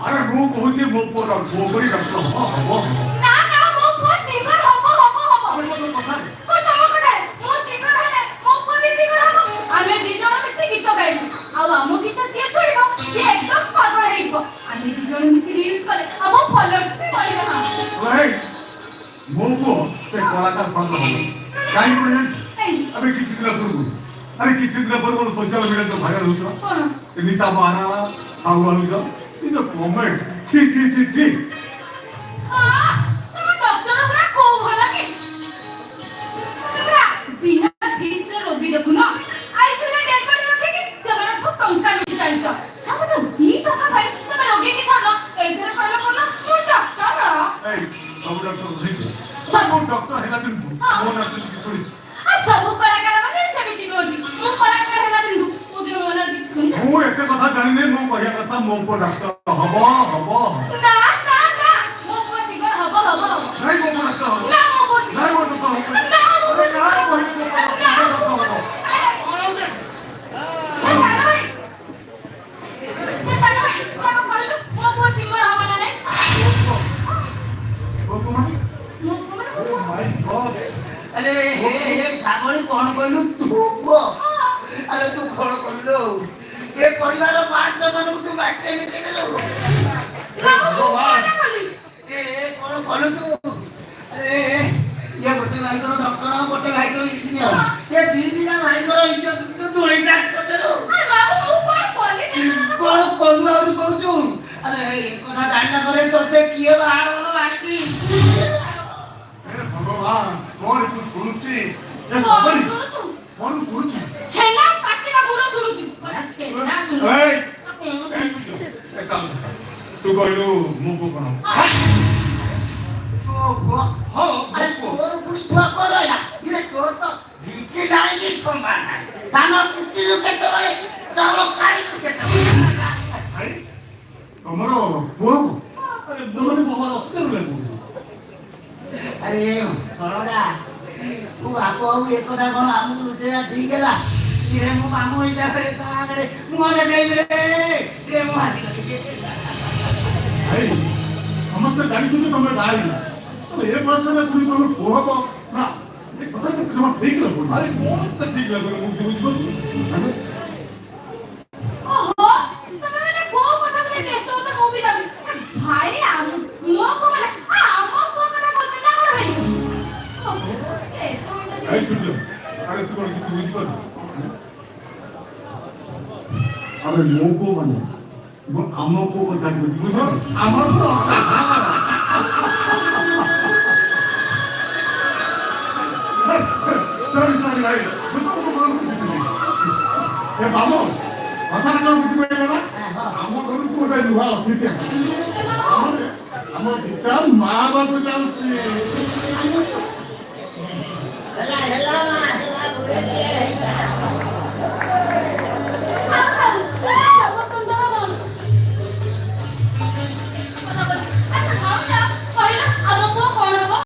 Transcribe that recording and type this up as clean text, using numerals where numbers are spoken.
अरे मु कहूची मो पुआ मो करी डॉक्टर हबो ना ना मो पुआ सिंगर हबो अरे मो कथा को तम कथा मो सिंगर हने मो पुआ भी सिंगर हबो आमे दी जण मिसी गीत गाइबो आ हम गीत जे सुनिबो से एकदम पागल हेइबो आमे दी जण मिसी रील्स करे अब फॉलोअर्स भी बढ़िबो हां भाई मो पुआ से कलाकार पागल हबो काई पड़े अबे किसी दिन पूर्व अरे किसी दिन पूर्व सोशल मीडिया तो वायरल होता कोन निशा मारा साहू आलू जो ये तो कमेंट छी छी छी छी हां तुम डॉक्टर हमरा को भला के तुमरा बिना फीस रे रोगी देखु ना आईसीयू डेड बॉडी रखे के सेवन ठो टंका लुट जाइछ सब तो 2 टका भाई तुम रोगी के छाड़ो एथरे कहलो कोन तू डॉक्टर ए सब डॉक्टर ठीक सब डॉक्टर हेला दिन तू मोन आसे की सुनी आ सब कलाकार माने सेमिति रोगी मु कलाकार हेला दिन तू दिन मोन आसे सुनी मु एते कथा जानि नै मु कहिया कथा मो को डॉक्टर हबो हबो ना ना ना मो को सिंगर हबो हबो नहीं मो को डॉक्टर हबो ना मो को सिंगर नहीं मो डॉक्टर हबो ना मो को ना पहिले मो को डॉक्टर हबो अरे हे सागणी कोन कहलु तू अरे तू कोन कहलु ए परिवार पांच मन तू बाटे में देलो बाबू कोन कहली ए कोन कहलु तू अरे ये गोटे भाई को डॉक्टर गोटे भाई को इंजीनियर ये दी दिना भाई को इज्जत तू धोली जाट कर देलो बाबू कोन कहली से कोन कहलु और कहू अरे ए कथा जानना करे तोते किए बाहर वाला बाटी भगवान कौन तू सुनुची ए सबरी सुनुचु कौन सुनुची छेना पाचिका गुरो सुनुचु बड़ा छेना गुरो ए तू कहलु मु को कोन तो हो अरे तोर पुरी छुआ करला इरे तोर तो ढीके डाइली संभाल नाही दाना कुटी केते बळे चावल काई केते भाई हमरो वो अरे दोनी बाबा अस्तर लागो अरे बड़दा तू बापू एक कथा कोन आमु लुचेया ठीक हैला इरे मो मामू इजा करे का करे मुआले देबे रे मो हासी भाई समस्त जानि छु तमे गाड़ी तो ए भाषा में कोई कोन होबो ना ए कथा तो तुम ठीक लगो अरे कौन तो ठीक लगो मु बुझबो ओहो तमे माने को कथा बोले व्यस्त हो तो मु भी दबी भाई आम मो को माने आम को कथा बोल ना कोन भाई से तुम जब ए सुन अरे तू कोन किछु बुझबो अरे मो को माने वो आमो को कथा बुझबो आमो को sorry भाई ए बाबू कथा ना बुझि पाइले ना हम घर को रे लुहा ठीक है हम पिता मां बाबू जाउची हेला हेला मा हेला बुढ़े